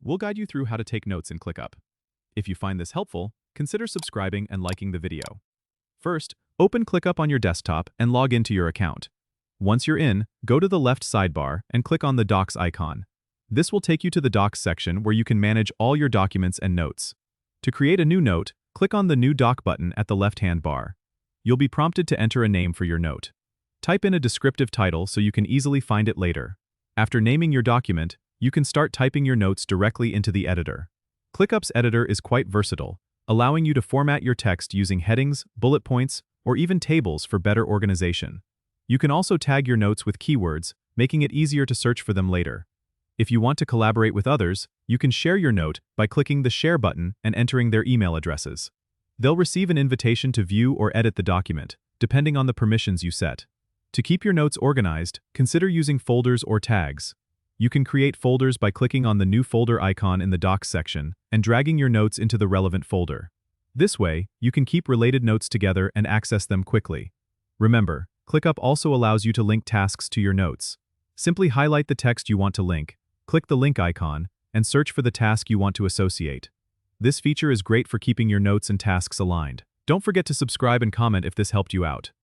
we'll guide you through how to take notes in ClickUp. If you find this helpful, consider subscribing and liking the video. First, open ClickUp on your desktop and log into your account. Once you're in, go to the left sidebar and click on the Docs icon. This will take you to the Docs section where you can manage all your documents and notes. To create a new note, click on the New Doc button at the left-hand bar. You'll be prompted to enter a name for your note. Type in a descriptive title so you can easily find it later. After naming your document, you can start typing your notes directly into the editor. ClickUp's editor is quite versatile, allowing you to format your text using headings, bullet points, or even tables for better organization. You can also tag your notes with keywords, making it easier to search for them later. If you want to collaborate with others, you can share your note by clicking the Share button and entering their email addresses. They'll receive an invitation to view or edit the document, depending on the permissions you set. To keep your notes organized, consider using folders or tags. You can create folders by clicking on the New Folder icon in the Docs section and dragging your notes into the relevant folder. This way, you can keep related notes together and access them quickly. Remember, ClickUp also allows you to link tasks to your notes. Simply highlight the text you want to link, click the link icon, and search for the task you want to associate. This feature is great for keeping your notes and tasks aligned. Don't forget to subscribe and comment if this helped you out.